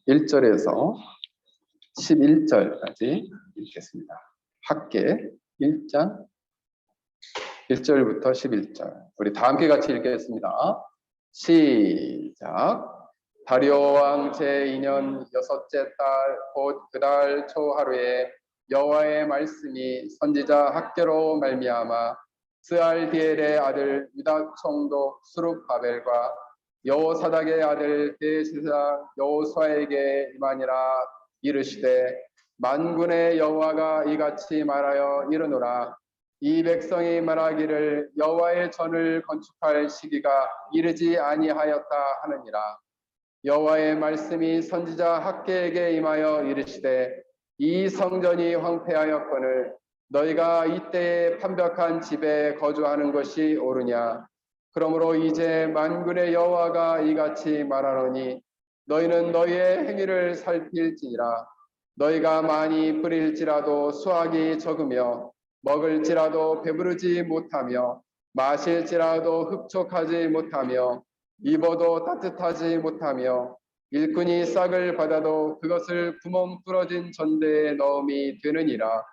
1절에서 11절까지 읽겠습니다. 학계 1장 1절부터 11절. 우리 다 함께 같이 읽겠습니다. 시작. 다리오 왕 제2년 여섯째 달 곧 그 달 초하루에 여호와의 말씀이 선지자 학계로 말미암아 스알디엘의 아들 유다 총독 수룹바벨과 여호사닥의 아들 대제사장 여호수아에게 임하니라. 이르시되 만군의 여호와가 이같이 말하여 이르노라. 이 백성이 말하기를 여호와의 전을 건축할 시기가 이르지 아니하였다 하느니라. 여호와의 말씀이 선지자 학계에게 임하여 이르시되 이 성전이 황폐하였거늘 너희가 이때에 판벽한 집에 거주하는 것이 옳으냐. 그러므로 이제 만군의 여호와가 이같이 말하노니 너희는 너희의 행위를 살필지니라. 너희가 많이 뿌릴지라도 수확이 적으며 먹을지라도 배부르지 못하며 마실지라도 흡족하지 못하며 입어도 따뜻하지 못하며 일꾼이 싹을 받아도 그것을 구멍 뚫어진 전대에 넣음이 되느니라.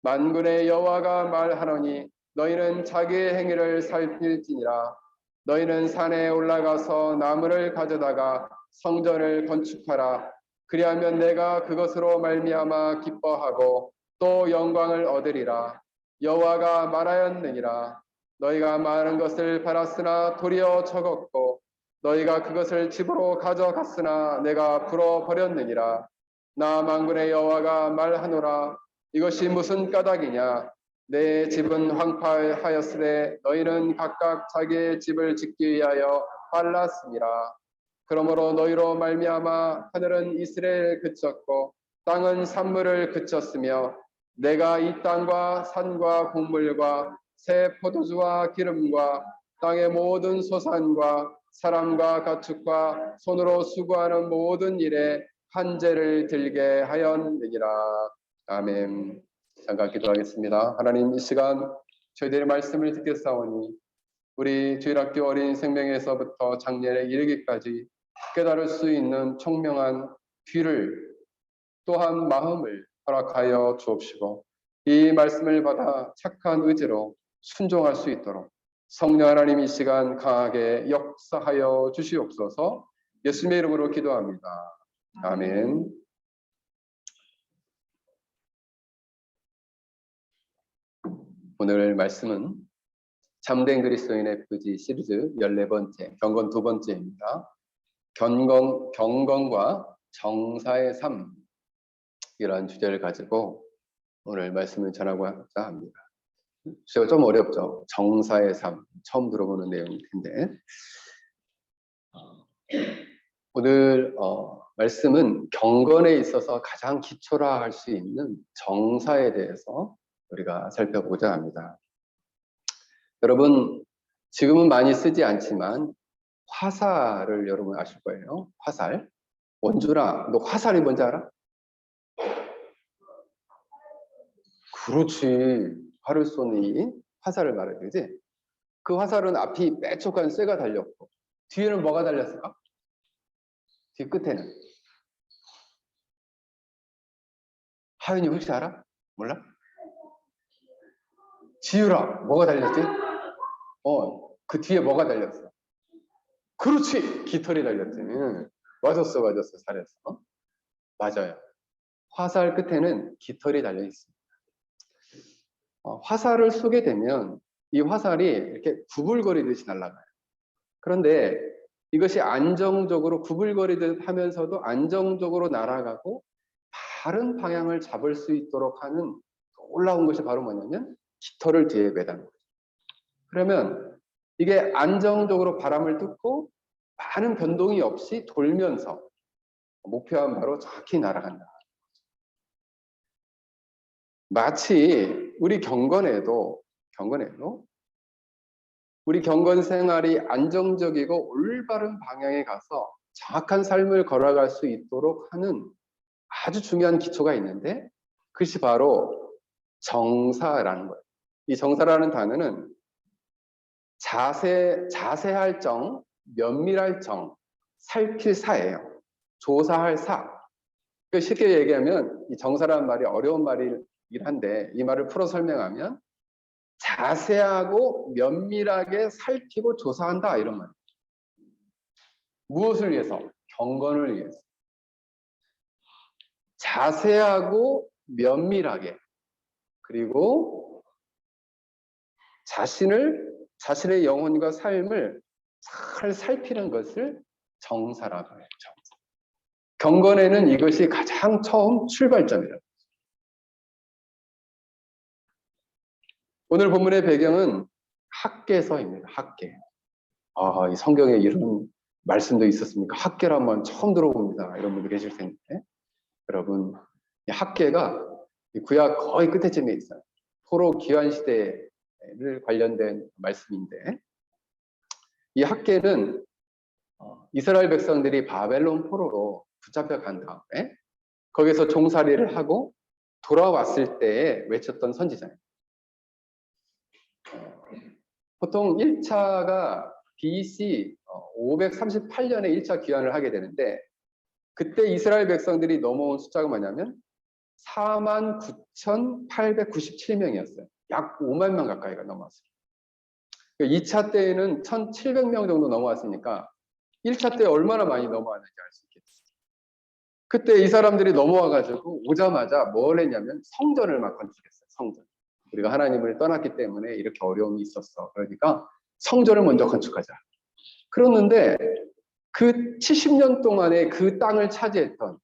만군의 여호와가 말하노니 너희는 자기의 행위를 살필지니라. 너희는 산에 올라가서 나무를 가져다가 성전을 건축하라. 그리하면 내가 그것으로 말미암아 기뻐하고 또 영광을 얻으리라. 여호와가 말하였느니라. 너희가 많은 것을 팔았으나 도리어 적었고 너희가 그것을 집으로 가져갔으나 내가 불어버렸느니라. 나 만군의 여호와가 말하노라. 이것이 무슨 까닭이냐. 내 집은 황폐하였으되 너희는 각각 자기의 집을 짓기 위하여 빨랐습니다. 그러므로 너희로 말미암아 하늘은 이스라엘을 그쳤고 땅은 산물을 그쳤으며 내가 이 땅과 산과 곡물과 새 포도주와 기름과 땅의 모든 소산과 사람과 가축과 손으로 수고하는 모든 일에 한재를 들게 하였느니라. 아멘. 잠깐 기도하겠습니다. 하나님, 이 시간 저희들의 말씀을 듣겠사오니 우리 주일학교 어린 생명에서부터 장년에 이르기까지 깨달을 수 있는 총명한 귀를 또한 마음을 허락하여 주옵시고 이 말씀을 받아 착한 의지로 순종할 수 있도록 성령 하나님 이 시간 강하게 역사하여 주시옵소서. 예수님의 이름으로 기도합니다. 아멘. 오늘 말씀은 잠든 그리스도인의 표지 시리즈 14번째, 경건 2번째입니다. 경건과 정사의 삶, 이런 주제를 가지고 오늘 말씀을 전하고자 합니다. 주제가 좀 어렵죠. 정사의 삶, 처음 들어보는 내용일 텐데 오늘 말씀은 경건에 있어서 가장 기초라 할 수 있는 정사에 대해서 우리가 살펴보고자 합니다. 여러분, 지금은 많이 쓰지 않지만 화살을 여러분 아실 거예요. 화살. 원준아, 너 화살이 뭔지 알아? 그렇지. 활을 쏘는 이 화살을 말해야 되지. 그 화살은 앞이 빼촉한 쇠가 달렸고 뒤에는 뭐가 달렸을까? 뒤 끝에는. 하윤이 혹시 알아? 몰라? 지유라, 뭐가 달렸지? 그 뒤에 뭐가 달렸어? 그렇지! 깃털이 달렸지. 맞았어. 잘했어. 맞아요. 화살 끝에는 깃털이 달려 있습니다. 화살을 쏘게 되면 이 화살이 이렇게 구불거리듯이 날아가요. 그런데 이것이 안정적으로 구불거리듯 하면서도 안정적으로 날아가고 바른 방향을 잡을 수 있도록 하는 놀라운 것이 바로 뭐냐면 깃털을 뒤에 매다는 거죠. 그러면 이게 안정적으로 바람을 뚫고 많은 변동이 없이 돌면서 목표한 바로 정확히 날아간다. 마치 우리 경건에도 우리 경건 생활이 안정적이고 올바른 방향에 가서 정확한 삶을 걸어갈 수 있도록 하는 아주 중요한 기초가 있는데 그것이 바로 정사라는 거예요. 이 정사라는 단어는 자세할 정, 면밀할 정, 살필 사예요. 조사할 사. 쉽게 얘기하면 이 정사라는 말이 어려운 말이긴 한데 이 말을 풀어 설명하면 자세하고 면밀하게 살피고 조사한다 이런 말이에요. 무엇을 위해서? 경건을 위해서. 자세하고 면밀하게 그리고 자신의 영혼과 삶을 잘 살피는 것을 정사라고 해요. 정사. 경건에는 이것이 가장 처음 출발점이라고. 오늘 본문의 배경은 학개서입니다. 학개. 이 성경에 이런 말씀도 있었습니까? 학개를 한번 처음 들어봅니다. 이런 분도 계실 텐데. 여러분, 이 학개가 구약 거의 끝에쯤에 있어요. 포로 기환 시대를 관련된 말씀인데 이 학개는 이스라엘 백성들이 바벨론 포로로 붙잡혀 간 다음에 거기서 종살이를 하고 돌아왔을 때에 외쳤던 선지자예요. 보통 1차가 BC 538년에 1차 귀환을 하게 되는데 그때 이스라엘 백성들이 넘어온 숫자가 뭐냐면 49,897명이었어요. 약 5만 명 가까이가 넘어왔어요. 2차 때에는 1,700명 정도 넘어왔으니까 1차 때 얼마나 많이 넘어왔는지 알 수 있겠어요. 그때 이 사람들이 넘어와가지고 오자마자 뭘 했냐면 성전을 막 건축했어요. 성전. 우리가 하나님을 떠났기 때문에 이렇게 어려움이 있었어. 그러니까 성전을 먼저 건축하자. 그랬는데 그 70년 동안에 그 땅을 차지했던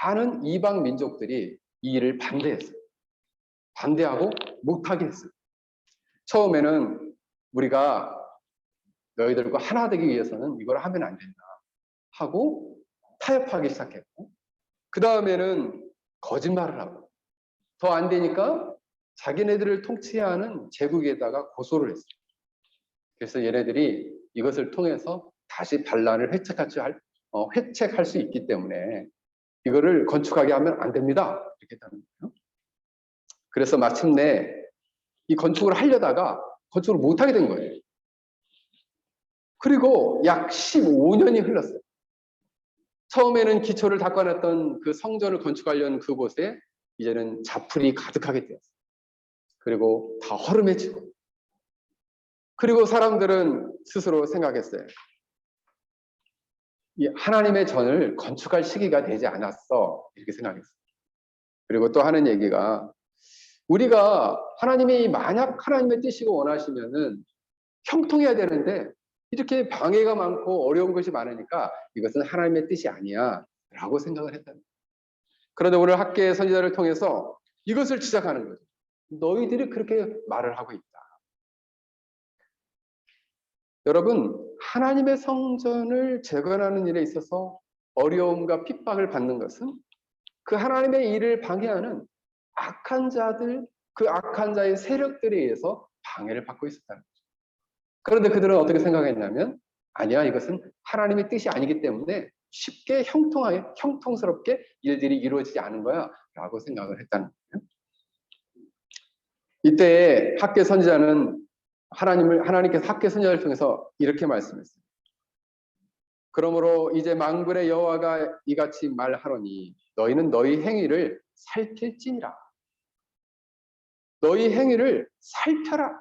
많은 이방 민족들이 이 일을 반대했어요. 반대하고 못하게 했어요. 처음에는 우리가 너희들과 하나 되기 위해서는 이걸 하면 안 된다 하고 타협하기 시작했고 그 다음에는 거짓말을 하고 더 안 되니까 자기네들을 통치하는 제국에다가 고소를 했어요. 그래서 얘네들이 이것을 통해서 다시 반란을 회책할 수 있기 때문에 이거를 건축하게 하면 안 됩니다. 이렇게 했다는 거예요. 그래서 마침내 이 건축을 하려다가 건축을 못하게 된 거예요. 그리고 약 15년이 흘렀어요. 처음에는 기초를 닦아놨던 그 성전을 건축하려는 그곳에 이제는 자풀이 가득하게 되었어요. 그리고 다 허름해지고 그리고 사람들은 스스로 생각했어요. 이 하나님의 전을 건축할 시기가 되지 않았어. 이렇게 생각했어요. 그리고 또 하는 얘기가 우리가 하나님이 만약 하나님의 뜻이고 원하시면은 형통해야 되는데 이렇게 방해가 많고 어려운 것이 많으니까 이것은 하나님의 뜻이 아니야 라고 생각을 했다는 거예요. 그런데 오늘 학계의 선지자를 통해서 이것을 지적하는 거죠. 너희들이 그렇게 말을 하고 있다. 여러분, 하나님의 성전을 재건하는 일에 있어서 어려움과 핍박을 받는 것은 그 하나님의 일을 방해하는 악한 자들, 그 악한 자의 세력들에 의해서 방해를 받고 있었다는 거죠. 그런데 그들은 어떻게 생각했냐면 아니야, 이것은 하나님의 뜻이 아니기 때문에 쉽게 형통스럽게 일들이 이루어지지 않은 거야 라고 생각을 했다는 거예요. 이때 학계 선지자는 하나님께서 학계 선지자를 통해서 이렇게 말씀했어요. 그러므로 이제 만군의 여호와가 이같이 말하노니 너희는 너희 행위를 살필지니라. 너희 행위를 살펴라.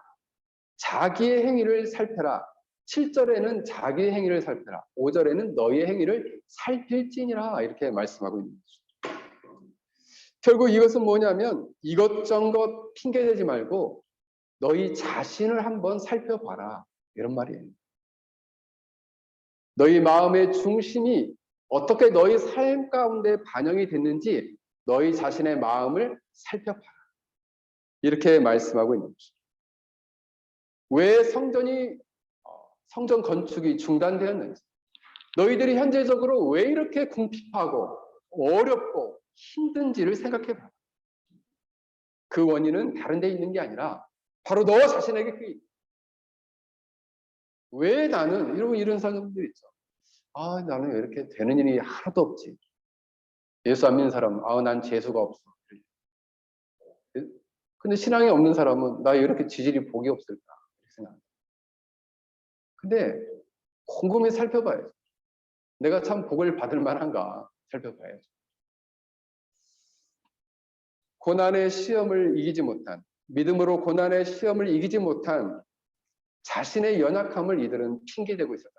자기의 행위를 살펴라. 7절에는 자기의 행위를 살펴라. 5절에는 너희의 행위를 살필지니라. 이렇게 말씀하고 있는 거죠. 결국 이것은 뭐냐면 이것저것 핑계대지 말고 너희 자신을 한번 살펴봐라. 이런 말이에요. 너희 마음의 중심이 어떻게 너희 삶 가운데 반영이 됐는지 너희 자신의 마음을 살펴봐라. 이렇게 말씀하고 있는 거죠. 왜 성전 건축이 중단되었는지, 너희들이 현재적으로 왜 이렇게 궁핍하고 어렵고 힘든지를 생각해봐. 그 원인은 다른 데 있는 게 아니라 바로 너 자신에게 그 있다. 왜 나는 이런 사람들 있죠. 나는 왜 이렇게 되는 일이 하나도 없지. 예수 안 믿는 사람은 난 재수가 없어. 근데 신앙이 없는 사람은 나 이렇게 지질이 복이 없을까 이렇게 생각합니다. 근데 곰곰이 살펴봐야죠. 내가 참 복을 받을 만한가 살펴봐야죠. 고난의 시험을 이기지 못한, 믿음으로 고난의 시험을 이기지 못한 자신의 연약함을 이들은 핑계대고 있었다.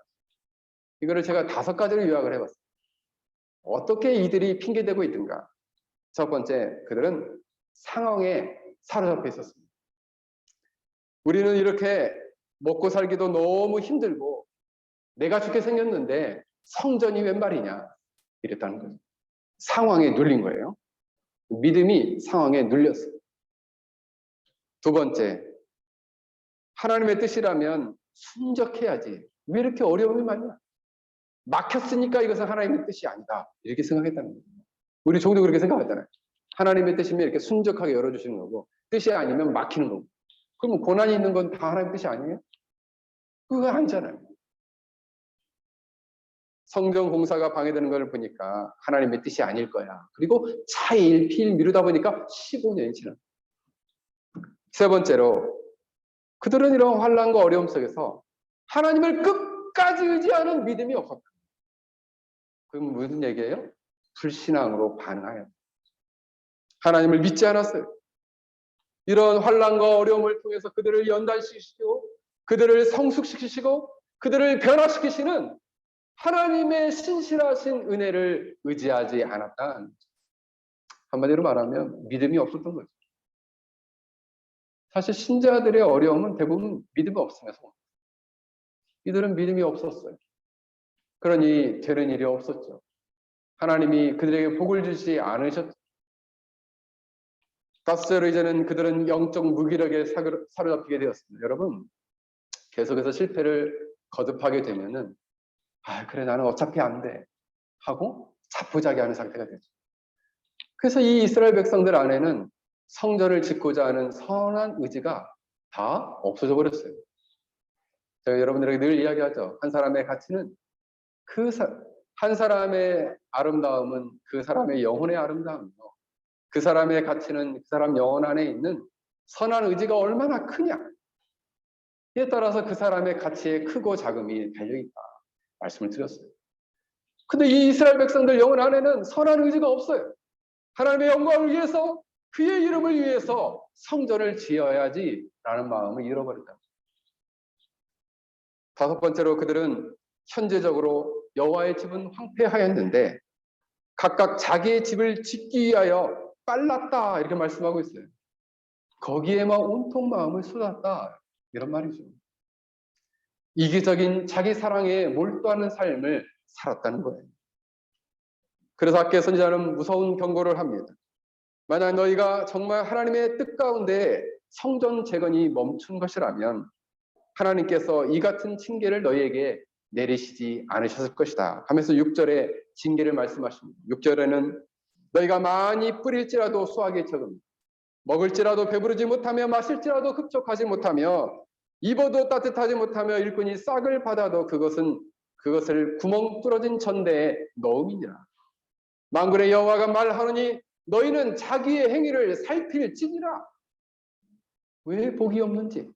이거를 제가 5가지로 요약을 해봤어요. 어떻게 이들이 핑계대고 있든가. 첫 번째, 그들은 상황에 사로잡혀 있었습니다. 우리는 이렇게 먹고 살기도 너무 힘들고 내가 죽게 생겼는데 성전이 웬 말이냐 이랬다는 거죠. 상황에 눌린 거예요. 믿음이 상황에 눌렸어요. 두 번째, 하나님의 뜻이라면 순적해야지. 왜 이렇게 어려움이 많냐? 막혔으니까 이것은 하나님의 뜻이 아니다. 이렇게 생각했다는 거예요. 우리 종도 그렇게 생각하잖아요. 하나님의 뜻이면 이렇게 순적하게 열어주시는 거고, 뜻이 아니면 막히는 거고. 그러면 고난이 있는 건 다 하나님의 뜻이 아니에요? 그거 아니잖아요. 성전 공사가 방해되는 걸 보니까 하나님의 뜻이 아닐 거야. 그리고 차일피일 미루다 보니까 15년이 지나. 세 번째로, 그들은 이런 환난과 어려움 속에서 하나님을 끝까지 의지하는 믿음이 없었다. 그건 무슨 얘기예요? 불신앙으로 반응하여 하나님을 믿지 않았어요. 이런 환난과 어려움을 통해서 그들을 연단시키시고 그들을 성숙시키시고 그들을 변화시키시는 하나님의 신실하신 은혜를 의지하지 않았다. 한마디로 말하면 믿음이 없었던 거죠. 사실 신자들의 어려움은 대부분 믿음이 없으면서 이들은 믿음이 없었어요. 그러니 되는 일이 없었죠. 하나님이 그들에게 복을 주지 않으셨죠. 다섯째로 이제는 그들은 영적 무기력에 사로잡히게 되었습니다. 여러분, 계속해서 실패를 거듭하게 되면은 그래 나는 어차피 안 돼 하고 자포자기하는 상태가 되죠. 그래서 이 이스라엘 백성들 안에는 성전을 짓고자 하는 선한 의지가 다 없어져 버렸어요. 제가 여러분들에게 늘 이야기하죠. 한 사람의 가치는 한 사람의 아름다움은 그 사람의 영혼의 아름다움이요. 그 사람의 가치는 그 사람 영혼 안에 있는 선한 의지가 얼마나 크냐. 이에 따라서 그 사람의 가치의 크고 작음이 달려있다. 말씀을 드렸어요. 근데 이 이스라엘 백성들 영혼 안에는 선한 의지가 없어요. 하나님의 영광을 위해서 그의 이름을 위해서 성전을 지어야지 라는 마음을 잃어버렸다. 다섯 번째로 그들은 현재적으로 여호와의 집은 황폐하였는데 각각 자기의 집을 짓기 위하여 빨랐다 이렇게 말씀하고 있어요. 거기에만 온통 마음을 쏟았다 이런 말이죠. 이기적인 자기 사랑에 몰두하는 삶을 살았다는 거예요. 그래서 학개 선지자는 무서운 경고를 합니다. 만약 너희가 정말 하나님의 뜻 가운데 성전 재건이 멈춘 것이라면 하나님께서 이 같은 징계를 너희에게 내리시지 않으셨을 것이다 하면서 6절에 징계를 말씀하십니다. 6절에는 너희가 많이 뿌릴지라도 수확이 적음, 먹을지라도 배부르지 못하며 마실지라도 흡족하지 못하며 입어도 따뜻하지 못하며 일꾼이 싹을 받아도 그것을 구멍 뚫어진 전대에 넣음이니라. 만군의 여호와가 말하노니 너희는 자기의 행위를 살필지니라. 왜 복이 없는지.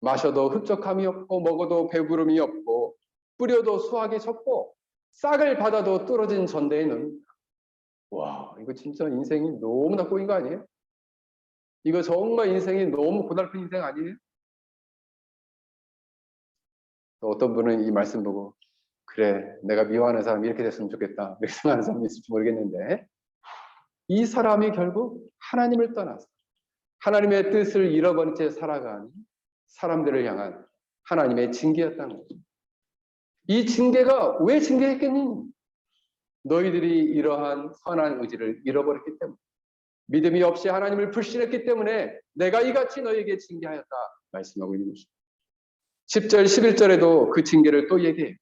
마셔도 흡족함이 없고 먹어도 배부름이 없고 뿌려도 수확이 적고 싹을 받아도 뚫어진 전대에 넣는다. 와, 이거 진짜 인생이 너무나 꼬인 거 아니에요? 이거 정말 인생이 너무 고달픈 인생 아니에요? 또 어떤 분은 이 말씀 보고 그래 내가 미워하는 사람이 이렇게 됐으면 좋겠다 이렇게 생각하는 사람이 있을지 모르겠는데 이 사람이 결국 하나님을 떠나서 하나님의 뜻을 잃어버린 채 살아가는 사람들을 향한 하나님의 징계였다는 거죠. 이 징계가 왜 징계했겠니? 너희들이 이러한 선한 의지를 잃어버렸기 때문에 믿음이 없이 하나님을 불신했기 때문에 내가 이같이 너희에게 징계하였다 말씀하고 있는 것입니다. 10절 11절에도 그 징계를 또 얘기해요.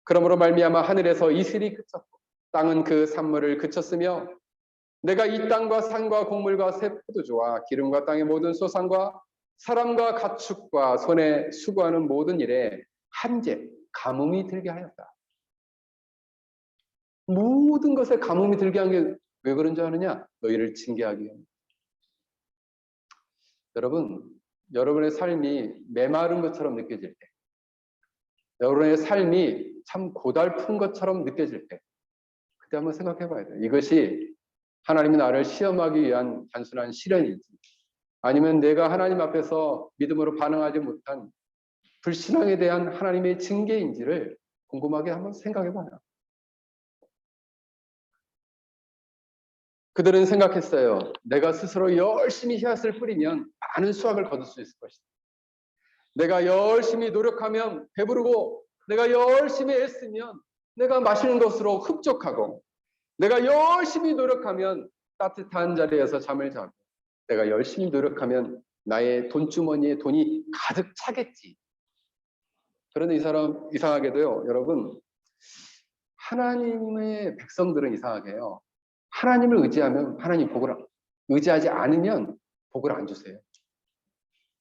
그러므로 말미암아 하늘에서 이슬이 그쳤고 땅은 그 산물을 그쳤으며 내가 이 땅과 산과 곡물과 새 포도주와 기름과 땅의 모든 소산과 사람과 가축과 손에 수고하는 모든 일에 한재 가뭄이 들게 하였다. 모든 것에 가뭄이 들게 한 게 왜 그런 줄 아느냐? 너희를 징계하기 위함. 여러분, 여러분의 삶이 메마른 것처럼 느껴질 때, 여러분의 삶이 참 고달픈 것처럼 느껴질 때 그때 한번 생각해 봐야 돼요. 이것이 하나님이 나를 시험하기 위한 단순한 시련인지 아니면 내가 하나님 앞에서 믿음으로 반응하지 못한 불신앙에 대한 하나님의 징계인지를 궁금하게 한번 생각해 봐요. 그들은 생각했어요. 내가 스스로 열심히 씨앗을 뿌리면 많은 수확을 거둘 수 있을 것이다. 내가 열심히 노력하면 배부르고 내가 열심히 애쓰면 내가 마시는 것으로 흡족하고 내가 열심히 노력하면 따뜻한 자리에서 잠을 자고 내가 열심히 노력하면 나의 돈주머니에 돈이 가득 차겠지. 그런데 이 사람 이상하게도요. 여러분 하나님의 백성들은 이상하게요. 하나님을 의지하면 하나님 복을 의지하지 않으면 복을 안 주세요.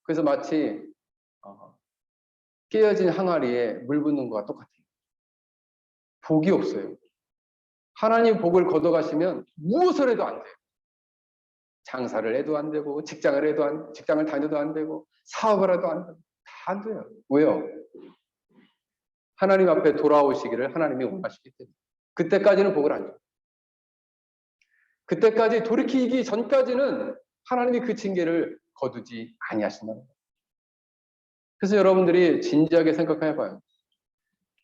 그래서 마치 깨어진 항아리에 물 붓는 것과 똑같아요. 복이 없어요. 하나님 복을 걷어가시면 무엇을 해도 안 돼요. 장사를 해도 안 되고 직장을 다녀도 안 되고 사업을 해도 안 되고 다 안 돼요. 왜요? 하나님 앞에 돌아오시기를 하나님이 원하시기 때문에. 그때까지는 복을 안 줘요. 그때까지 돌이키기 전까지는 하나님이 그 징계를 거두지 아니하신다는 거예요. 그래서 여러분들이 진지하게 생각해 봐요.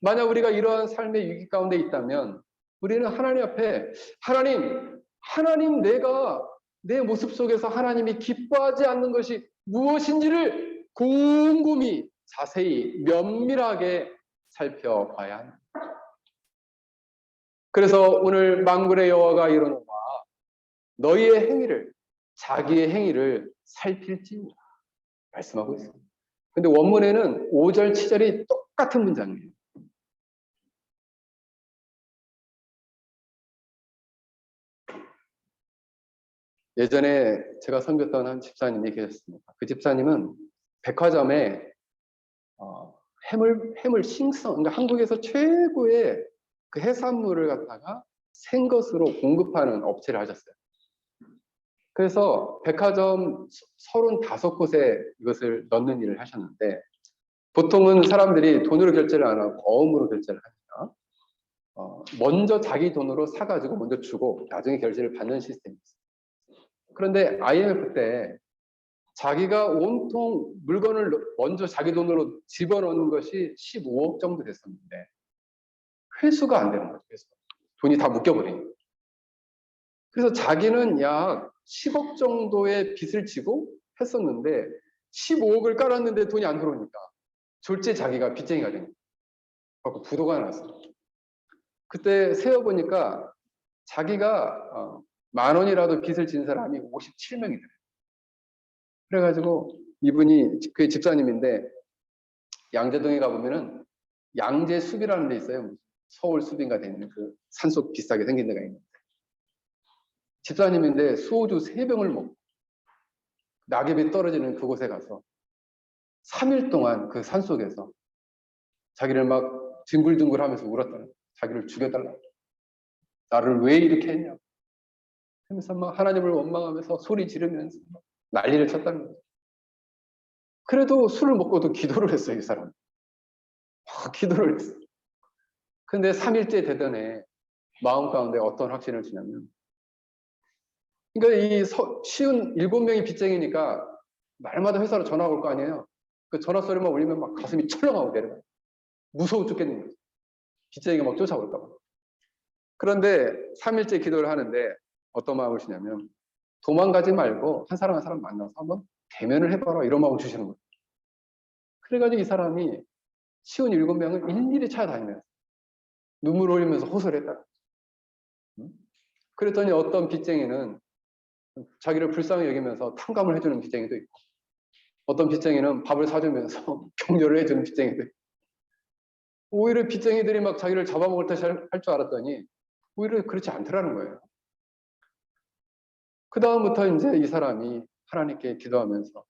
만약 우리가 이러한 삶의 위기 가운데 있다면 우리는 하나님 앞에 하나님 내가 내 모습 속에서 하나님이 기뻐하지 않는 것이 무엇인지를 곰곰이 자세히 면밀하게 살펴봐야 합니다. 그래서 오늘 만군의 여호와가 이르노라 너희의 행위를 자기의 행위를 살필지니라 말씀하고 있습니다. 근데 원문에는 5절 7절이 똑같은 문장이에요. 예전에 제가 섬겼던 한 집사님이 계셨습니다. 그 집사님은 백화점에 해물 싱성, 그러니까 한국에서 최고의 그 해산물을 갖다가 생것으로 공급하는 업체를 하셨어요. 그래서 백화점 35곳에 이것을 넣는 일을 하셨는데 보통은 사람들이 돈으로 결제를 안 하고 거음으로 결제를 합니다. 먼저 자기 돈으로 사가지고 먼저 주고 나중에 결제를 받는 시스템이었어요. 그런데 IMF 때 자기가 온통 물건을 먼저 자기 돈으로 집어넣는 것이 15억 정도 됐었는데 회수가 안 되는 거죠. 돈이 다 묶여버리니까. 그래서 자기는 약 10억 정도의 빚을 지고 했었는데 15억을 깔았는데 돈이 안 들어오니까 졸제 자기가 빚쟁이가 된 거예요. 부도가 났어요. 그때 세어보니까 자기가 10,000원이라도 빚을 진 사람이 57명이 돼요. 그래가지고 이분이 그 집사님인데 양재동에 가보면은 양재숲이라는 데 있어요. 서울 숲인가 되는 그 산속 비슷하게 생긴 데가 있는데 집사님인데 소주 3병을 먹고 낙엽이 떨어지는 그곳에 가서 3일 동안 그 산속에서 자기를 막 뒹굴뒹굴 하면서 울었다는 거예요. 자기를 죽여달라. 나를 왜 이렇게 했냐. 하면서 막 하나님을 원망하면서 소리 지르면서 난리를 쳤다는 거예요. 그래도 술을 먹고도 기도를 했어요, 이 사람. 기도를 했어요. 근데 3일째 되던에 마음 가운데 어떤 확신을 주냐면 그러니까 이 쉬운 7명이 빚쟁이니까 날마다 회사로 전화가 올 거 아니에요. 그 전화 소리만 울리면 막 가슴이 철렁하고 내려가요. 무서워 죽겠는 거죠. 빚쟁이가 막 쫓아올까 봐. 그런데 3일째 기도를 하는데 어떤 마음을 주냐면 도망가지 말고 한 사람 만나서 한번 대면을 해봐라 이런 마음을 주시는 거예요. 그래가지고 이 사람이 쉬운 7명을 일일이 찾아다니면서 눈물 흘리면서 호소를 했다. 그랬더니 어떤 빚쟁이는 자기를 불쌍히 여기면서 탕감을 해주는 빚쟁이도 있고 어떤 빚쟁이는 밥을 사주면서 격려를 해주는 빚쟁이도 있고 오히려 빚쟁이들이 막 자기를 잡아먹을 듯이 할 줄 알았더니 오히려 그렇지 않더라는 거예요. 그 다음부터 이제 이 사람이 하나님께 기도하면서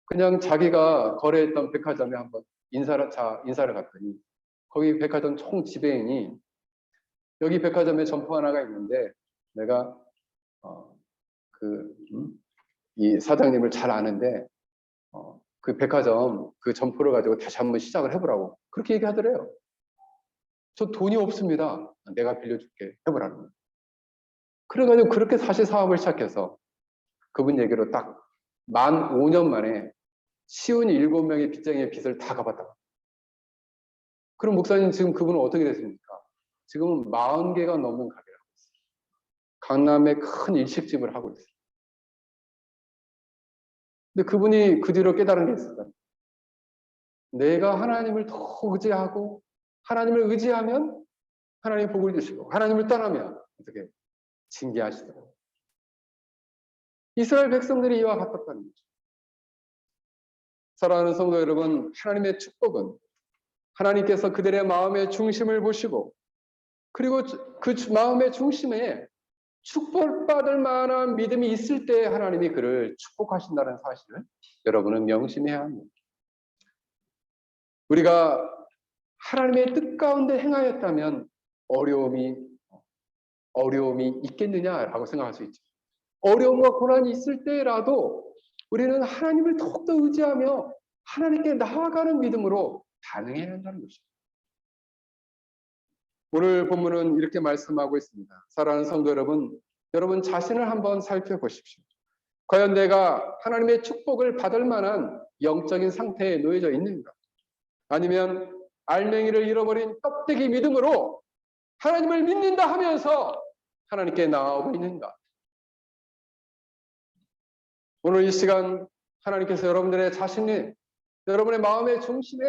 그냥 자기가 거래했던 백화점에 한번 인사를 갔더니 거기 백화점 총 지배인이 여기 백화점에 점포 하나가 있는데 내가 이 사장님을 잘 아는데 그 백화점 그 점포를 가지고 다시 한번 시작을 해보라고 그렇게 얘기하더래요. 저 돈이 없습니다. 내가 빌려줄게. 해보라는 거예요. 그래가지고 그렇게 사실 사업을 시작해서 그분 얘기로 딱 만 5년 만에 쉬운 7명의 빚쟁이의 빚을 다 갚았다. 그럼 목사님 지금 그분은 어떻게 됐습니까? 지금은 40개가 넘는 가게를 하고 있어요. 강남에 큰 일식집을 하고 있어요. 근데 그분이 그 뒤로 깨달은 게 있어요. 내가 하나님을 더 의지하고 하나님을 의지하면 하나님 복을 주시고 하나님을 떠나면 어떻게 징계하시더라고요. 이스라엘 백성들이 이와 같았다는 거죠. 사랑하는 성도 여러분, 하나님의 축복은 하나님께서 그들의 마음의 중심을 보시고 그리고 그 마음의 중심에 축복받을 만한 믿음이 있을 때 하나님이 그를 축복하신다는 사실을 여러분은 명심해야 합니다. 우리가 하나님의 뜻 가운데 행하였다면 어려움이 있겠느냐라고 생각할 수 있죠. 어려움과 고난이 있을 때라도 우리는 하나님을 더욱더 의지하며 하나님께 나아가는 믿음으로 반응해야 한다는 것입니다. 오늘 본문은 이렇게 말씀하고 있습니다. 사랑하는 성도 여러분, 여러분 자신을 한번 살펴보십시오. 과연 내가 하나님의 축복을 받을 만한 영적인 상태에 놓여져 있는가? 아니면 알맹이를 잃어버린 껍데기 믿음으로 하나님을 믿는다 하면서 하나님께 나아오고 있는가? 오늘 이 시간 하나님께서 여러분의 마음의 중심에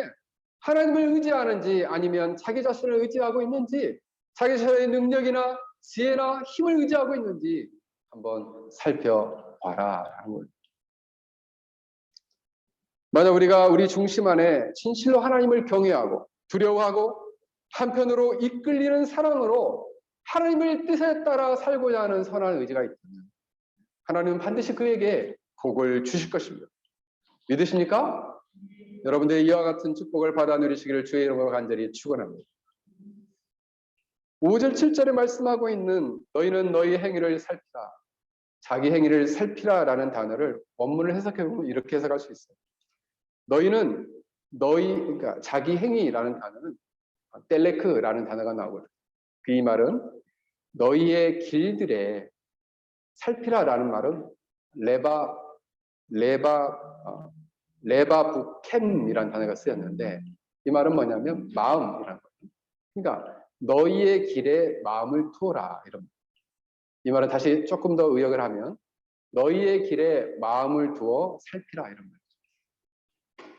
하나님을 의지하는지 아니면 자기 자신을 의지하고 있는지 자기 자신의 능력이나 지혜나 힘을 의지하고 있는지 한번 살펴봐라 하는 거예요. 만약 우리가 우리 중심 안에 진실로 하나님을 경외하고 두려워하고 한편으로 이끌리는 사랑으로 하나님의 뜻에 따라 살고자 하는 선한 의지가 있다면 하나님은 반드시 그에게 복을 주실 것입니다. 믿으십니까? 여러분들이 이와 같은 축복을 받아 누리시기를 주의 이름으로 간절히 축원합니다. 5절 7절에 말씀하고 있는 너희는 너희 행위를 살피라, 자기 행위를 살피라라는 단어를 원문을 해석해 보면 이렇게 해석할 수 있어요. 그러니까 자기 행위라는 단어는 텔레크라는 단어가 나오거든요. 그 말은 너희의 길들에 살피라라는 말은 레바부켐이라는 단어가 쓰였는데 이 말은 뭐냐면 마음이라는 거예요. 그러니까 너희의 길에 마음을 두어라 이런. 이 말은 다시 조금 더 의역을 하면 너희의 길에 마음을 두어 살피라 이런 거예요.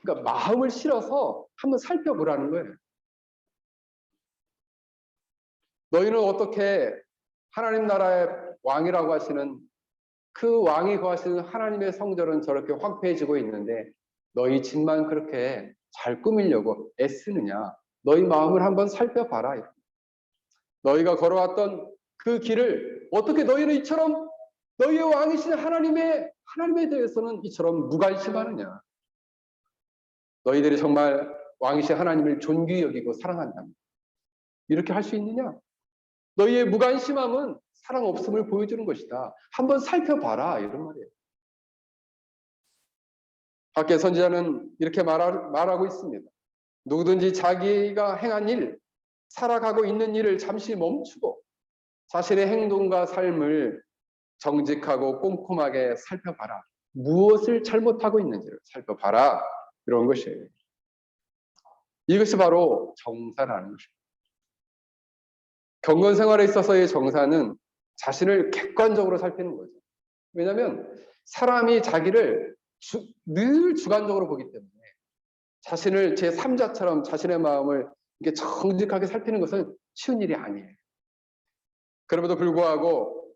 그러니까 마음을 실어서 한번 살펴보라는 거예요. 너희는 어떻게 하나님 나라의 왕이라고 하시는 그 왕이 거하시는 하나님의 성전은 저렇게 황폐해지고 있는데 너희 집만 그렇게 잘 꾸미려고 애쓰느냐? 너희 마음을 한번 살펴봐라. 너희가 걸어왔던 그 길을 어떻게 너희는 이처럼 너희의 왕이신 하나님에 대해서는 이처럼 무관심하느냐? 너희들이 정말 왕이신 하나님을 존귀히 여기고 사랑한다면 이렇게 할 수 있느냐? 너희의 무관심함은 사랑 없음을 보여주는 것이다. 한번 살펴봐라 이런 말이에요. 밖에 선지자는 이렇게 말하고 있습니다. 누구든지 자기가 행한 일, 살아가고 있는 일을 잠시 멈추고 자신의 행동과 삶을 정직하고 꼼꼼하게 살펴봐라. 무엇을 잘못하고 있는지를 살펴봐라. 이런 것이에요. 이것이 바로 정사라는 것입니다. 경건 생활에 있어서의 정사는 자신을 객관적으로 살피는 거죠. 왜냐하면 사람이 자기를 늘 주관적으로 보기 때문에 자신을 제3자처럼 자신의 마음을 이렇게 정직하게 살피는 것은 쉬운 일이 아니에요. 그럼에도 불구하고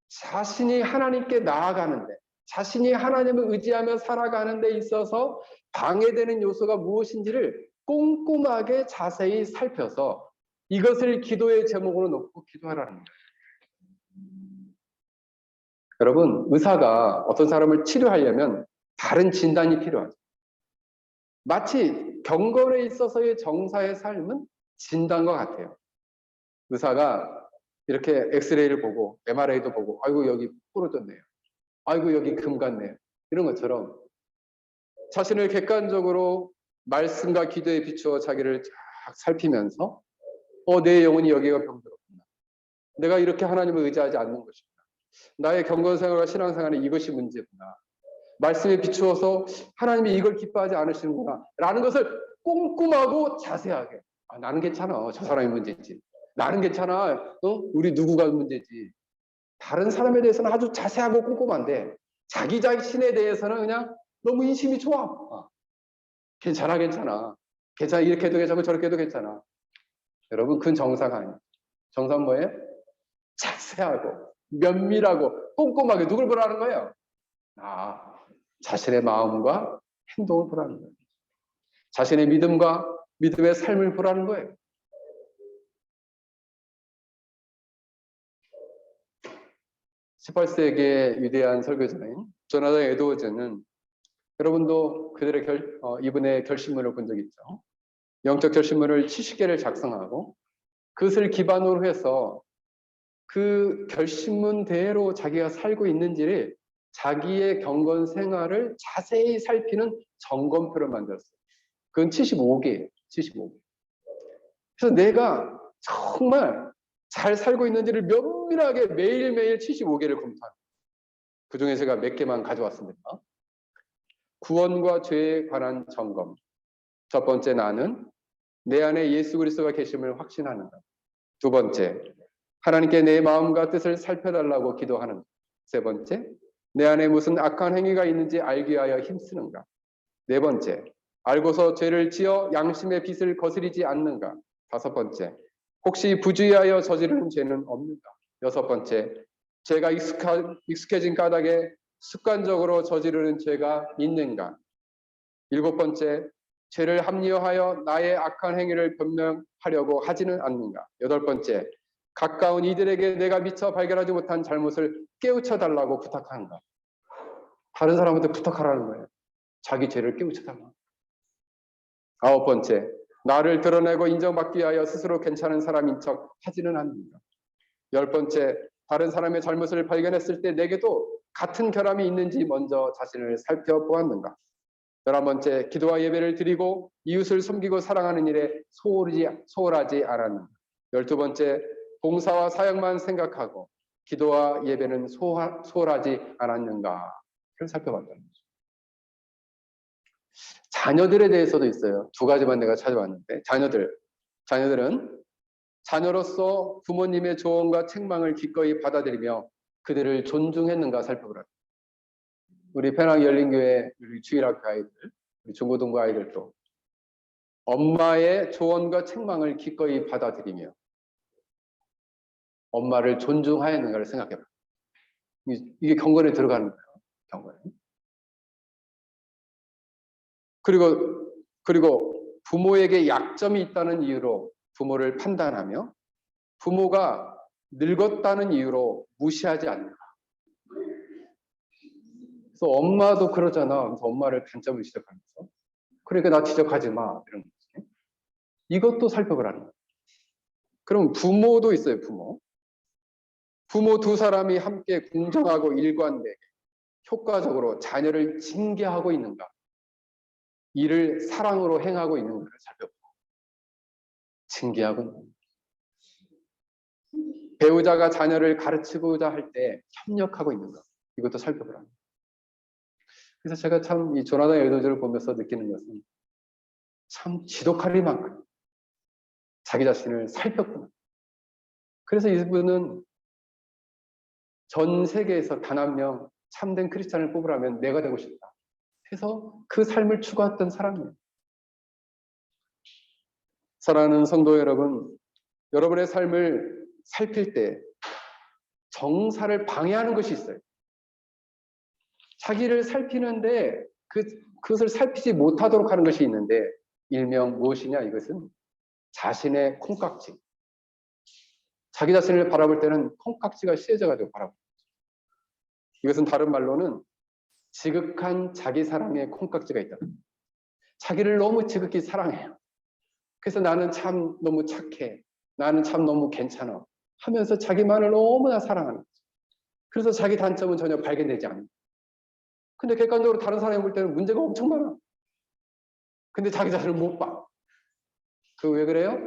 자신이 하나님께 나아가는데 자신이 하나님을 의지하며 살아가는 데 있어서 방해되는 요소가 무엇인지를 꼼꼼하게 자세히 살펴서 이것을 기도의 제목으로 놓고 기도하라는 거예요. 여러분, 의사가 어떤 사람을 치료하려면 다른 진단이 필요하죠. 마치 경건에 있어서의 정사의 삶은 진단과 같아요. 의사가 이렇게 엑스레이를 보고 MRI도 보고 아이고 여기 부러졌네요. 아이고 여기 금 갔네요. 이런 것처럼 자신을 객관적으로 말씀과 기도에 비추어 자기를 쫙 살피면서 내 영혼이 여기가 병들었구나. 내가 이렇게 하나님을 의지하지 않는 것이구나. 나의 경건생활과 신앙생활에 이것이 문제구나. 말씀에 비추어서 하나님이 이걸 기뻐하지 않으시는구나 라는 것을 꼼꼼하고 자세하게, 나는 괜찮아, 저 사람이 문제지. 나는 괜찮아, 우리 누구가 문제지. 다른 사람에 대해서는 아주 자세하고 꼼꼼한데 자기 자신에 대해서는 그냥 너무 인심이 좋아. 괜찮아, 괜찮아, 괜찮아, 이렇게 해도 괜찮고 저렇게 해도 괜찮아. 여러분, 그건 정상 아니에요. 정상 뭐예요? 자세하고 면밀하고 꼼꼼하게. 누굴 보라는 거예요? 자신의 마음과 행동을 보라는 거예요. 자신의 믿음과 믿음의 삶을 보라는 거예요. (18세기의) 위대한 설교자인 조나단 에드워즈는, 여러분도 그들의 이분의 결심문을 본 적 있죠. 영적 결심문을 70개를 작성하고 그것을 기반으로 해서 그 결심문대로 자기가 살고 있는지를, 자기의 경건 생활을 자세히 살피는 점검표를 만들었어요. 그건 75개예요. 75개. 그래서 내가 정말 잘 살고 있는지를 면밀하게 매일매일 75개를 검토합니다. 그중에 제가 몇 개만 가져왔습니다. 구원과 죄에 관한 점검. 첫 번째, 나는 내 안에 예수 그리스도가 계심을 확신하는가. 두 번째, 하나님께 내 마음과 뜻을 살펴달라고 기도하는가. 세 번째, 내 안에 무슨 악한 행위가 있는지 알기 위하여 힘쓰는가. 네 번째, 알고서 죄를 지어 양심의 빚을 거스리지 않는가. 다섯 번째, 혹시 부주의하여 저지르는 죄는 없는가. 여섯 번째, 죄가 익숙해진 까닭에 습관적으로 저지르는 죄가 있는가. 일곱 번째, 죄를 합리화하여 나의 악한 행위를 변명하려고 하지는 않는가. 여덟 번째, 가까운 이들에게 내가 미처 발견하지 못한 잘못을 깨우쳐달라고 부탁하는가. 다른 사람한테 부탁하라는 거예요. 자기 죄를 깨우쳐달라. 아홉 번째, 나를 드러내고 인정받기 위하여 스스로 괜찮은 사람인 척 하지는 않는가. 열 번째, 다른 사람의 잘못을 발견했을 때 내게도 같은 결함이 있는지 먼저 자신을 살펴보았는가. 11번째, 기도와 예배를 드리고 이웃을 섬기고 사랑하는 일에 소홀하지 않았는가. 12번째, 봉사와 사역만 생각하고 기도와 예배는 소홀하지 않았는가를 살펴봤다는 거죠. 자녀들에 대해서도 있어요. 두 가지만 내가 찾아봤는데, 자녀들은 자녀로서 부모님의 조언과 책망을 기꺼이 받아들이며 그들을 존중했는가 살펴보라. 우리 penang 열린교회 우리 주일학교 아이들, 우리 중고등부 아이들도 엄마의 조언과 책망을 기꺼이 받아들이며 엄마를 존중하였는가를 생각해봐. 이게 경건에 들어가는 거예요. 경건에. 그리고 부모에게 약점이 있다는 이유로 부모를 판단하며 부모가 늙었다는 이유로 무시하지 않는가. 그래서 엄마도 그러잖아. 그래서 엄마를 단점을 지적하면서, 그러니까 나 지적하지 마, 이런 거지. 이것도 살펴보라는 거예요. 그럼 부모도 있어요. 부모 두 사람이 함께 공정하고 일관되게 효과적으로 자녀를 징계하고 있는가, 이를 사랑으로 행하고 있는가를 살펴보고, 징계하고 있는가. 배우자가 자녀를 가르치고자 할 때 협력하고 있는가, 이것도 살펴보라는 거예요. 그래서 제가 참 이 조나단 에드워즈를 보면서 느끼는 것은, 참 지독하리만큼 자기 자신을 살폈구나. 그래서 이분은 전 세계에서 단 한 명 참된 크리스찬을 뽑으라면 내가 되고 싶다 해서 그 삶을 추구했던 사람이에요. 사랑하는 성도 여러분, 여러분의 삶을 살필 때 정사를 방해하는 것이 있어요. 자기를 살피는데 그것을 살피지 못하도록 하는 것이 있는데, 일명 무엇이냐, 이것은 자신의 콩깍지. 자기 자신을 바라볼 때는 콩깍지가 씌어져가지고 바라보는 거죠. 이것은 다른 말로는 지극한 자기 사랑의 콩깍지가 있다. 자기를 너무 지극히 사랑해요. 그래서 나는 참 너무 착해, 나는 참 너무 괜찮아 하면서 자기만을 너무나 사랑하는 거죠. 그래서 자기 단점은 전혀 발견되지 않는 거예요. 근데 객관적으로 다른 사람이 볼 때는 문제가 엄청 많아. 근데 자기 자신을 못 봐. 그 왜 그래요?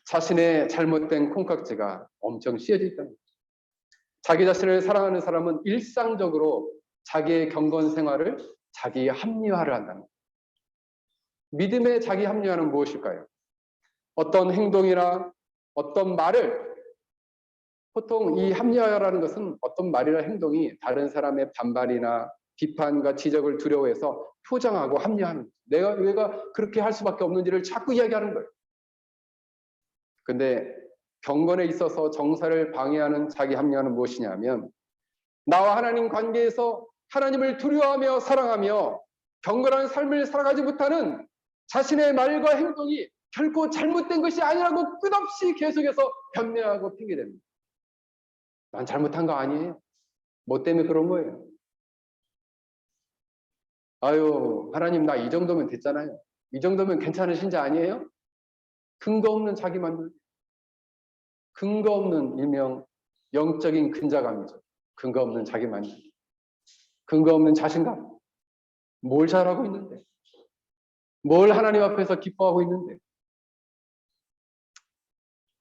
자신의 잘못된 콩깍지가 엄청 씌어져 있다는 거죠. 자기 자신을 사랑하는 사람은 일상적으로 자기의 경건 생활을 자기 합리화를 한다는 거예요. 믿음의 자기 합리화는 무엇일까요? 어떤 행동이나 어떤 말을, 보통 이 합리화라는 것은 어떤 말이나 행동이 다른 사람의 반발이나 비판과 지적을 두려워해서 표정하고 합리화하는 거예요. 내가 그렇게 할 수밖에 없는지를 자꾸 이야기하는 거예요. 근데 경건에 있어서 정사를 방해하는 자기 합리화는 무엇이냐면, 나와 하나님 관계에서 하나님을 두려워하며 사랑하며 경건한 삶을 살아가지 못하는 자신의 말과 행동이 결코 잘못된 것이 아니라고 끝없이 계속해서 변명하고 핑계댑니다. 난 잘못한 거 아니에요. 뭐 때문에 그런 거예요. 아유, 하나님 나 이 정도면 됐잖아요. 이 정도면 괜찮으신 자 아니에요? 근거 없는 자기 만들, 근거 없는 일명 영적인 근자감이죠. 근거 없는 자기 만들, 근거 없는 자신감. 뭘 잘하고 있는데, 뭘 하나님 앞에서 기뻐하고 있는데.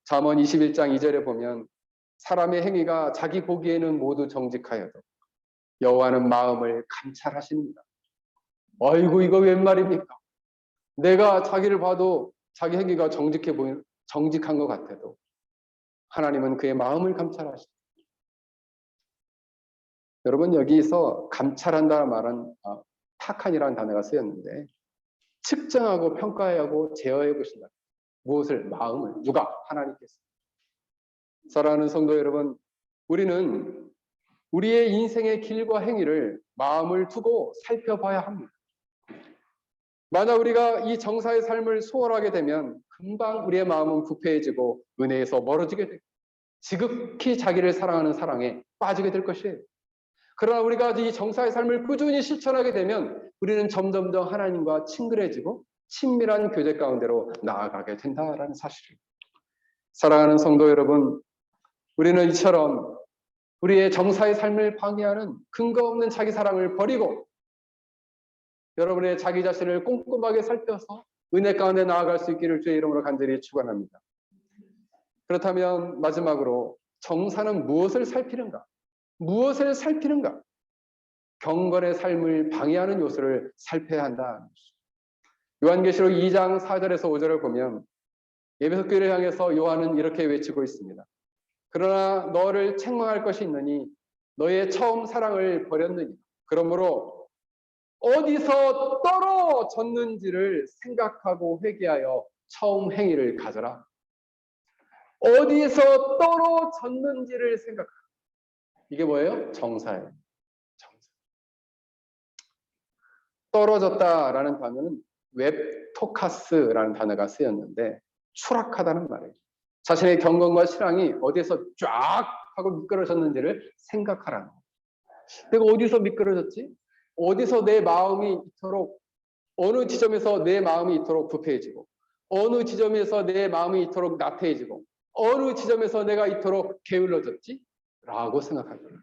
잠언 21장 2절에 보면, 사람의 행위가 자기 보기에는 모두 정직하여도 여호와는 마음을 감찰하십니다. 아이고, 이거 웬 말입니까? 내가 자기를 봐도 자기 행위가 정직한 것 같아도 하나님은 그의 마음을 감찰하십니다. 여러분, 여기서 감찰한다는 말은 타칸이라는 단어가 쓰였는데, 측정하고 평가하고 제어해 보신다. 무엇을? 마음을. 누가? 하나님께서. 사랑하는 성도 여러분, 우리는 우리의 인생의 길과 행위를 마음을 두고 살펴봐야 합니다. 만약 우리가 이 정사의 삶을 소홀하게 되면 금방 우리의 마음은 부패해지고 은혜에서 멀어지게 되고 지극히 자기를 사랑하는 사랑에 빠지게 될 것이에요. 그러나 우리가 이 정사의 삶을 꾸준히 실천하게 되면 우리는 점점점 하나님과 친근해지고 친밀한 교제 가운데로 나아가게 된다라는 사실입니다. 사랑하는 성도 여러분, 우리는 이처럼 우리의 정사의 삶을 방해하는 근거 없는 자기 사랑을 버리고 여러분의 자기 자신을 꼼꼼하게 살펴서 은혜 가운데 나아갈 수 있기를 주의 이름으로 간절히 축원합니다. 그렇다면 마지막으로 정사는 무엇을 살피는가? 무엇을 살피는가? 경건의 삶을 방해하는 요소를 살펴야 한다. 요한계시록 2장 4절에서 5절을 보면 에베소 교회를 향해서 요한은 이렇게 외치고 있습니다. 그러나 너를 책망할 것이 있느니 너의 처음 사랑을 버렸느니 그러므로 어디서 떨어졌는지를 생각하고 회개하여 처음 행위를 가져라. 어디서 떨어졌는지를 생각하라. 이게 뭐예요? 정사예요. 정사. 떨어졌다라는 단어는 웹토카스라는 단어가 쓰였는데 추락하다는 말이에요. 자신의 경건과 신앙이 어디서 쫙 하고 미끄러졌는지를 생각하라는 거예요. 내가 어디서 미끄러졌지? 어디서 내 마음이 이토록, 어느 지점에서 내 마음이 이토록 부패해지고 어느 지점에서 내 마음이 이토록 나태해지고 어느 지점에서 내가 이토록 게을러졌지? 라고 생각하는 거죠.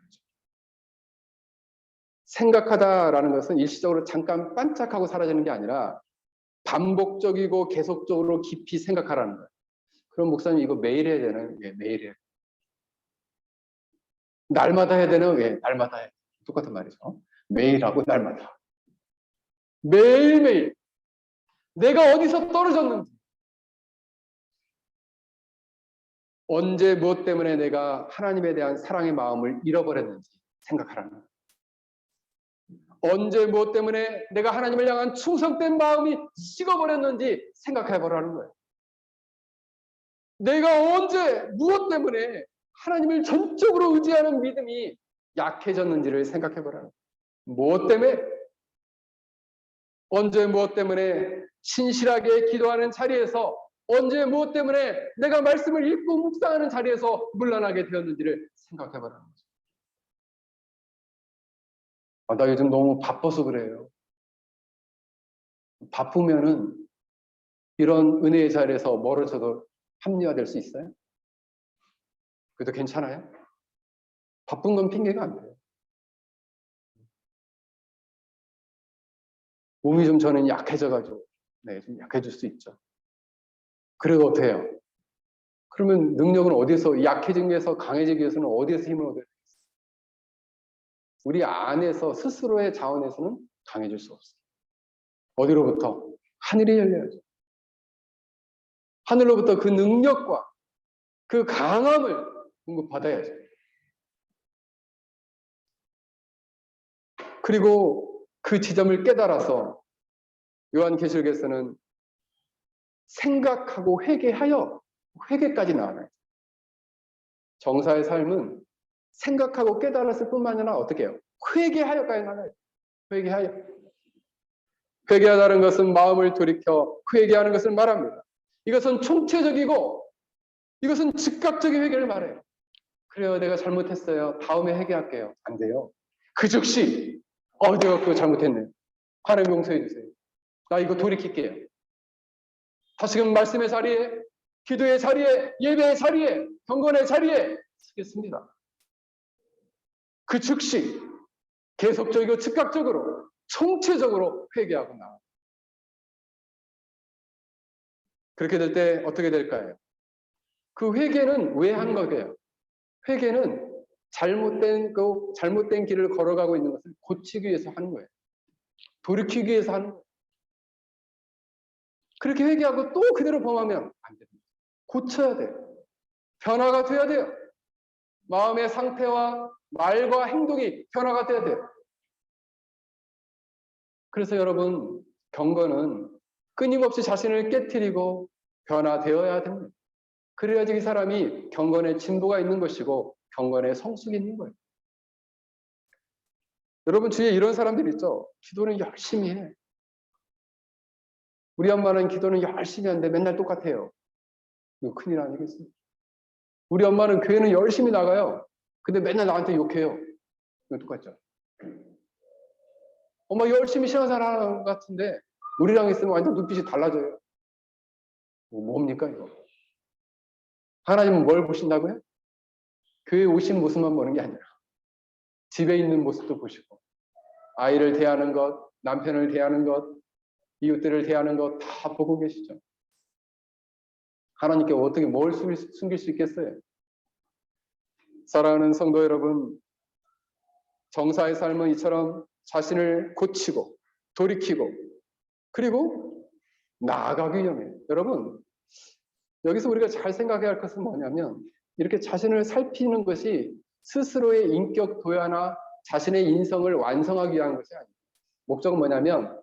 생각하다라는 것은 일시적으로 잠깐 반짝하고 사라지는 게 아니라 반복적이고 계속적으로 깊이 생각하라는 거예요. 그럼 목사님 이거 매일 해야 되나요? 예, 매일 해야 돼요. 날마다 해야 되나요? 예, 날마다 해야 돼요. 똑같은 말이죠. 매일하고 날마다. 매일매일 내가 어디서 떨어졌는지, 언제 무엇 때문에 내가 하나님에 대한 사랑의 마음을 잃어버렸는지 생각하라는 거예요. 언제 무엇 때문에 내가 하나님을 향한 충성된 마음이 식어버렸는지 생각해보라는 거예요. 내가 언제 무엇 때문에 하나님을 전적으로 의지하는 믿음이 약해졌는지를 생각해보라는 거예요. 무엇 때문에? 언제 무엇 때문에 신실하게 기도하는 자리에서, 언제 무엇 때문에 내가 말씀을 읽고 묵상하는 자리에서 물러나게 되었는지를 생각해보라는 거죠. 나 요즘 너무 바빠서 그래요. 바쁘면은 이런 은혜의 자리에서 멀어져도 합리화될 수 있어요? 그래도 괜찮아요? 바쁜 건 핑계가 안 돼요. 몸이 좀 저는 약해져가지고, 네, 좀 약해질 수 있죠. 그래도 어때요? 그러면 능력은 어디서, 약해지기 위해서, 강해지기 위해서는 어디에서 힘을 얻어야 되겠어요? 우리 안에서, 스스로의 자원에서는 강해질 수 없어요. 어디로부터? 하늘이 열려야죠. 하늘로부터 그 능력과 그 강함을 공급받아야죠. 그리고 그 지점을 깨달아서 요한계시록에서는 생각하고 회개하여, 회개까지 나와요. 정사의 삶은 생각하고 깨달았을 뿐만 아니라 어떻게 해요? 회개하여까지 나가요. 회개하여. 회개하다는 것은 마음을 돌이켜 회개하는 것을 말합니다. 이것은 총체적이고 이것은 즉각적인 회개를 말해요. 그래요, 내가 잘못했어요. 다음에 회개할게요. 안 돼요. 그 즉시 내가 그거 잘못했네. 하나님 용서해 주세요. 나 이거 돌이킬게요. 다시금 말씀의 자리에, 기도의 자리에, 예배의 자리에, 경건의 자리에 서겠습니다. 그 즉시 계속적이고 즉각적으로 총체적으로 회개하고 나아요. 그렇게 될 때 어떻게 될까요? 그 회개는 왜 한 거예요? 회개는 잘못된 길을 걸어가고 있는 것을 고치기 위해서 하는 거예요. 돌이키기 위해서 하는 거예요. 그렇게 회개하고 또 그대로 범하면 안 됩니다. 고쳐야 돼요. 변화가 돼야 돼요. 마음의 상태와 말과 행동이 변화가 돼야 돼요. 그래서 여러분, 경건은 끊임없이 자신을 깨트리고 변화되어야 됩니다. 그래야지 이 사람이 경건의 진보가 있는 것이고 경건의 성숙이 있는 거예요. 여러분 주위에 이런 사람들 있죠? 기도는 열심히 해. 우리 엄마는 기도는 열심히 하는데 맨날 똑같아요. 이거 큰일 아니겠어요? 우리 엄마는 교회는 열심히 나가요. 근데 맨날 나한테 욕해요. 이거 똑같죠? 엄마 열심히 신앙생활 하는 것 같은데 우리랑 있으면 완전 눈빛이 달라져요. 뭡니까 이거? 하나님은 뭘 보신다고요? 교회에 오신 모습만 보는 게 아니라 집에 있는 모습도 보시고 아이를 대하는 것, 남편을 대하는 것, 이웃들을 대하는 것 다 보고 계시죠. 하나님께 어떻게 뭘 숨길 수 있겠어요? 사랑하는 성도 여러분, 정사의 삶은 이처럼 자신을 고치고 돌이키고 그리고 나아가기 위함이에요. 여러분, 여기서 우리가 잘 생각해야 할 것은 뭐냐면 이렇게 자신을 살피는 것이 스스로의 인격 도야나 자신의 인성을 완성하기 위한 것이 아니에요. 목적은 뭐냐면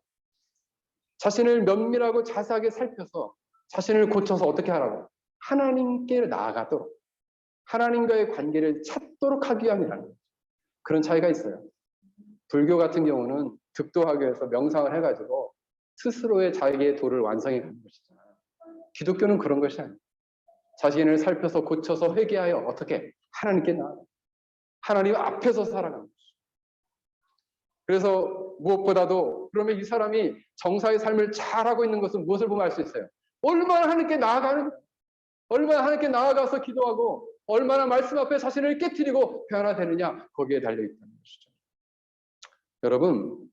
자신을 면밀하고 자세하게 살펴서 자신을 고쳐서 어떻게 하라고? 하나님께 나아가도록 하나님과의 관계를 찾도록 하기 위함이라는 거죠. 그런 차이가 있어요. 불교 같은 경우는 득도하기 위해서 명상을 해가지고 스스로의 자기의 도를 완성해 가는 것이잖아요. 기독교는 그런 것이 아니에요. 자신을 살펴서 고쳐서 회개하여 어떻게? 하나님께 나아가. 하나님 앞에서 살아가는 것이죠. 그래서 무엇보다도 그러면 이 사람이 정사의 삶을 잘하고 있는 것은 무엇을 보면 알 수 있어요? 얼마나 하나님께 나아가는, 얼마나 하나님께 나아가서 기도하고 얼마나 말씀 앞에 자신을 깨트리고 변화되느냐 거기에 달려있다는 것이죠. 여러분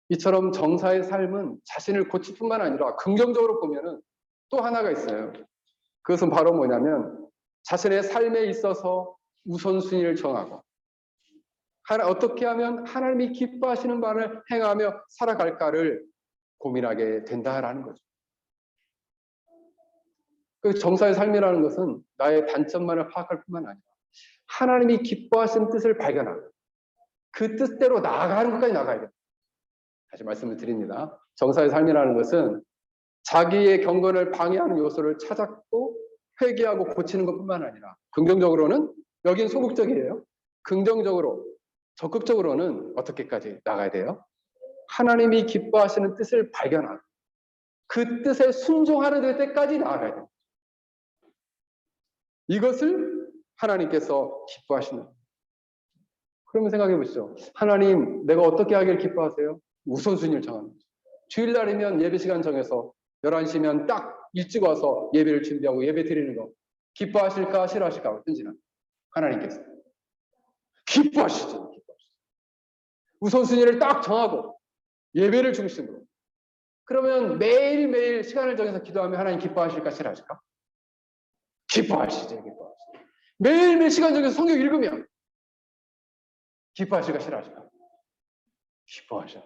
이처럼 정사의 삶은 자신을 고칠 뿐만 아니라 긍정적으로 보면은 또 하나가 있어요. 그것은 바로 뭐냐면 자신의 삶에 있어서 우선순위를 정하고 어떻게 하면 하나님이 기뻐하시는 바를 행하며 살아갈까를 고민하게 된다라는 거죠. 그 정사의 삶이라는 것은 나의 단점만을 파악할 뿐만 아니라 하나님이 기뻐하시는 뜻을 발견하고 그 뜻대로 나아가는 것까지 나가야 돼요. 다시 말씀을 드립니다. 정사의 삶이라는 것은 자기의 경건을 방해하는 요소를 찾았고 회개하고 고치는 것뿐만 아니라 긍정적으로는 여긴 소극적이에요. 긍정적으로 적극적으로는 어떻게까지 나가야 돼요? 하나님이 기뻐하시는 뜻을 발견하고 그 뜻에 순종하는 데까지 나아가야 돼요. 이것을 하나님께서 기뻐하시는 거예요. 그러면 생각해 보시죠. 하나님, 내가 어떻게 하길 기뻐하세요? 우선순위를 정하는 거죠. 주일날이면 예배 시간 정해서 11시면 딱 일찍 와서 예배를 준비하고 예배 드리는 거 기뻐하실까 싫어하실까? 어떤지는 하나님께서 기뻐하시죠. 우선순위를 딱 정하고 예배를 중심으로 그러면 매일매일 시간을 정해서 기도하면 하나님 기뻐하실까 싫어하실까? 기뻐하시죠. 기뻐하시죠. 매일매일 시간 정해서 성경 읽으면 기뻐하실까 싫어하실까? 기뻐하셔.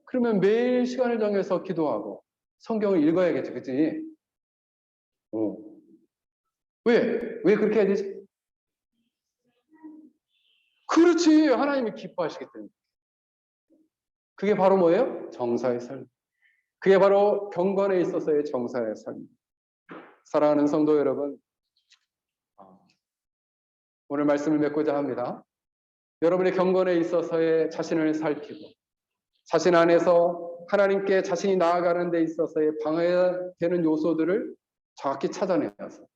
그러면 매일 시간을 정해서 기도하고 성경을 읽어야겠죠. 그치? 왜 그렇게 해야 되지? 그렇지. 하나님이 기뻐하시기 때문에. 그게 바로 뭐예요? 정사의 삶. 그게 바로 경건에 있어서의 정사의 삶. 사랑하는 성도 여러분, 오늘 말씀을 맺고자 합니다. 여러분의 경건에 있어서의 자신을 살피고 자신 안에서 하나님께 자신이 나아가는 데 있어서의 방해되는 요소들을 정확히 찾아내서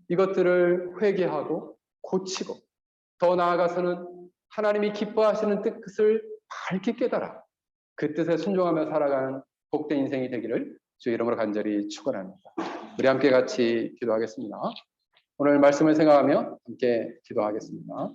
이것들을 회개하고 고치고 더 나아가서는 하나님이 기뻐하시는 뜻을 밝게 깨달아 그 뜻에 순종하며 살아가는 복된 인생이 되기를 주의 이름으로 간절히 축원합니다. 우리 함께 같이 기도하겠습니다. 오늘 말씀을 생각하며 함께 기도하겠습니다.